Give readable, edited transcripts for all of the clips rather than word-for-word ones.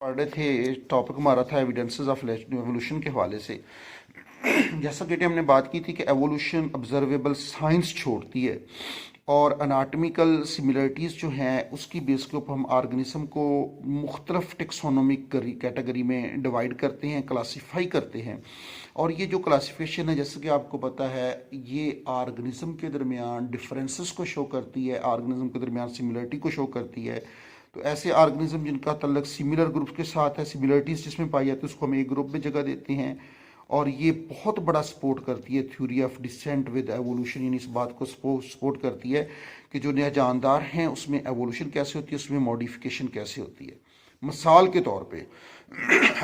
पढ़ रहे थे। टॉपिक हमारा था एविडेंसेस ऑफ एवोल्यूशन के हवाले से। जैसा कि हमने बात की थी कि एवोल्यूशन ऑब्जर्वेबल साइंस छोड़ती है और अनाटमिकल सिमिलरिटीज़ जो हैं उसकी बेस के ऊपर हम ऑर्गेनिज्म को मुख्तलिफ टेक्सोनोमिक कैटेगरी में डिवाइड करते हैं, क्लासीफाई करते हैं। और ये जो क्लासिफिकेशन है, जैसे कि आपको पता है, ये ऑर्गेनिज्म के दरमियान डिफरेंसेस को शो करती है, ऑर्गेनिज्म के दरमियान सिमिलरिटी को शो करती है। तो ऐसे ऑर्गेनिज्म जिनका तल्लक सिमिलर ग्रुप के साथ है, सिमिलरिटीज़ जिसमें पाई जाती है, उसको हम एक ग्रुप में जगह देते हैं। और ये बहुत बड़ा सपोर्ट करती है theory of descent with evolution, यानी इस बात को सपोर्ट करती है कि जो नया जानदार हैं उसमें एवोल्यूशन कैसे होती है, उसमें मॉडिफिकेशन कैसे होती है। मिसाल के तौर पे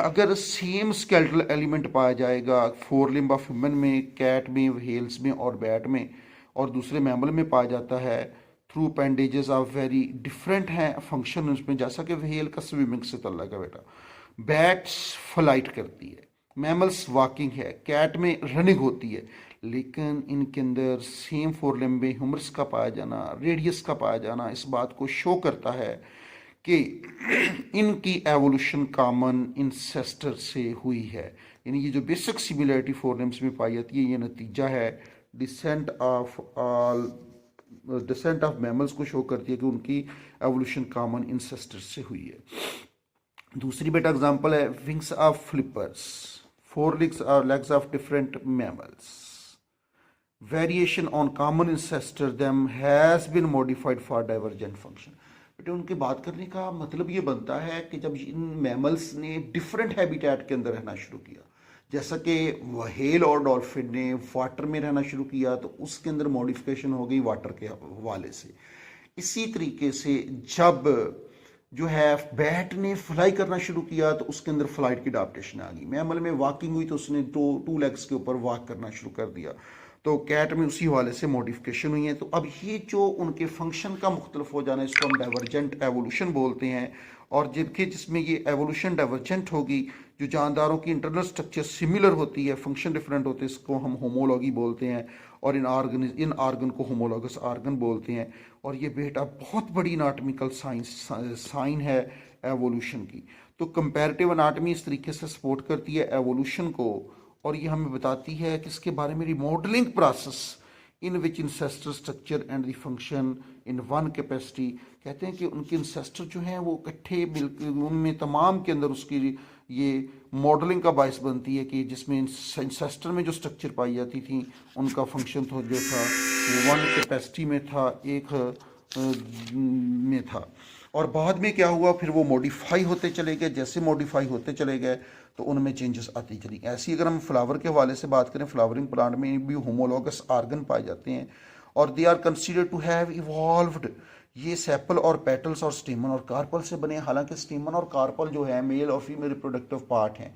अगर सेम स्केलेटल एलिमेंट पाया जाएगा फोर लिम्ब ऑफ ह्यूमन में, कैट में, व्हेल्स में और बैट में, और दूसरे मैमल में पाया जाता है, through appendages of very different हैं फंक्शन उसमें। जैसा कि व्हेल का स्विमिंग से तल्लक है बेटा, बैट्स फ्लाइट करती है, मैमल्स वॉकिंग है, कैट में रनिंग होती है। लेकिन इनके अंदर सेम फोर लिम्ब ह्यूमरस का पाया जाना, रेडियस का पाया जाना इस बात को शो करता है कि इनकी एवोल्यूशन कॉमन इंसेस्टर से हुई है। यानी ये जो बेसिक सिमिलरिटी फोर लिम्ब्स में पाई जाती है, ये नतीजा है descent of all descent of mammals को शो करती है कि उनकी एवोल्यूशन कॉमन इंसेस्टर से हुई है। दूसरी बेटा एग्जांपल है wings of flippers, four legs और legs of different mammals, variation on common ancestor them has been modified for divergent function. बेटे उनकी बात करने का मतलब ये बनता है कि जब इन मैमल्स ने डिफरेंट हैबिटेट के अंदर रहना शुरू किया, जैसा कि व्हेल और डॉल्फिन ने वाटर में रहना शुरू किया, तो उसके अंदर मॉडिफिकेशन हो गई वाटर के हवाले से। इसी तरीके से जब जो है बैट ने फ्लाई करना शुरू किया तो उसके अंदर फ्लाइट की अडाप्टेशन आ गई। मैमल में वॉकिंग हुई तो उसने टू लेग्स के ऊपर वॉक करना शुरू कर दिया। तो कैट में उसी हवाले से मॉडिफिकेशन हुई है। तो अब ये जो उनके फंक्शन का मुख्तलिफ हो जाना, इसको हम डाइवर्जेंट एवोल्यूशन बोलते हैं। और जबकि जिसमें ये एवोल्यूशन डाइवर्जेंट होगी, जो जानदारों की इंटरनल स्ट्रक्चर सिमिलर होती है, फंक्शन डिफरेंट होते हैं, इसको हम होमोलॉगी बोलते हैं। और इन आर्गन को होमोलॉगस आर्गन बोलते हैं। और ये बेटा बहुत बड़ी अनाटमिकल साइन है एवोल्यूशन की। तो कंपैरेटिव अनाटमी इस तरीके से सपोर्ट करती है एवोल्यूशन को, और ये हमें बताती है कि इसके बारे में remodelling process in which ancestor structure and the function in one capacity. कहते हैं कि उनके इंसेस्टर जो हैं वो इकट्ठे मिलकर उनमें तमाम के अंदर उसकी ये मॉडलिंग का बायस बनती है कि जिसमें इंसेस्टर में जो स्ट्रक्चर पाई जाती थी उनका फंक्शन तो जो था वो वन कैपेसिटी में था, एक में था। और बाद में क्या हुआ, फिर वो मॉडिफाई होते चले गए। जैसे मॉडिफाई होते चले गए तो उनमें चेंजेस आती चली। ऐसी अगर हम फ्लावर के हवाले से बात करें, फ्लावरिंग प्लांट में भी होमोलॉगस आर्गन पाए जाते हैं और they are considered to have evolved. ये सेपल और पेटल्स और स्टेमन और कार्पल से बने। हालांकि स्टेमन और कार्पल जो है मेल और फीमेल रिप्रोडक्टिव पार्ट हैं,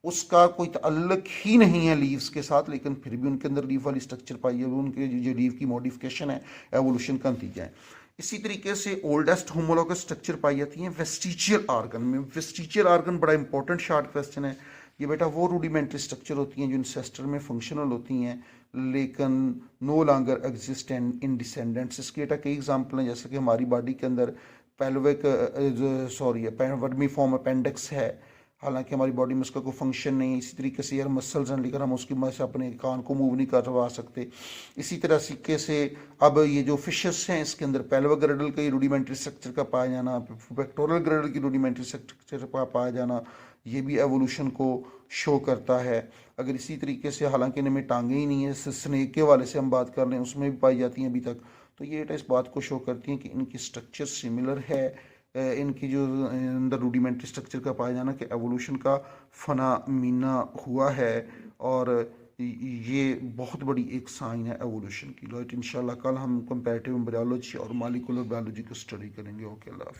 उसका कोई ताल्लुक ही नहीं है लीव्स के साथ, लेकिन फिर भी उनके अंदर लीफ वाली स्ट्रक्चर पाई है। उनके जो लीव की मॉडिफिकेशन है एवोल्यूशन का नतीजा है। इसी तरीके से ओल्डेस्ट होमोलॉगस स्ट्रक्चर पाई जाती है वेस्टिजियल आर्गन में। वेस्टिजियल आर्गन बड़ा इंपॉर्टेंट शार्ट क्वेश्चन है। ये बेटा वो रूडिमेंट्री स्ट्रक्चर होती हैं जो इंसेस्टर में फंक्शनल होती हैं लेकिन no longer exist in descendants. इसके बेटा कई एग्जाम्पल हैं, जैसे कि हमारी बॉडी के अंदर पेल्विक वर्मी फॉर्म अपेंडिक्स है, हालांकि हमारी बॉडी में उसका कोई फंक्शन नहीं है। इसी तरीके से एयर मसल्स हैं लेकिन हम उसकी मदद से अपने कान को मूव नहीं करवा सकते। इसी तरह सीखे से अब ये जो फिशेस हैं इसके अंदर पेल्विक गर्डल का रूडिमेंट्री स्ट्रक्चर का पाया जाना, पेक्टोरल गर्डल की रूडिमेंट्री स्ट्रक्चर का पाया जाना, ये भी एवोल्यूशन को शो करता है। अगर इसी तरीके से, हालांकि इनमें टांगे ही नहीं है, स्नेक के वाले से हम बात कर लें उसमें भी पाई जाती हैं अभी तक। तो ये इस बात को शो करती हैं कि इनकी स्ट्रक्चर सिमिलर है। इनकी जो अंदर रूडिमेंट्री स्ट्रक्चर का पाया जाना कि एवोल्यूशन का फनामीना हुआ है। और ये बहुत बड़ी एक साइन है एवोल्यूशन की। लो इंशाल्लाह कल हम कंपैरेटिव बायोलॉजी और मॉलिक्यूलर बायोलॉजी को स्टडी करेंगे। ओके, अल्लाह हाफ़िज़।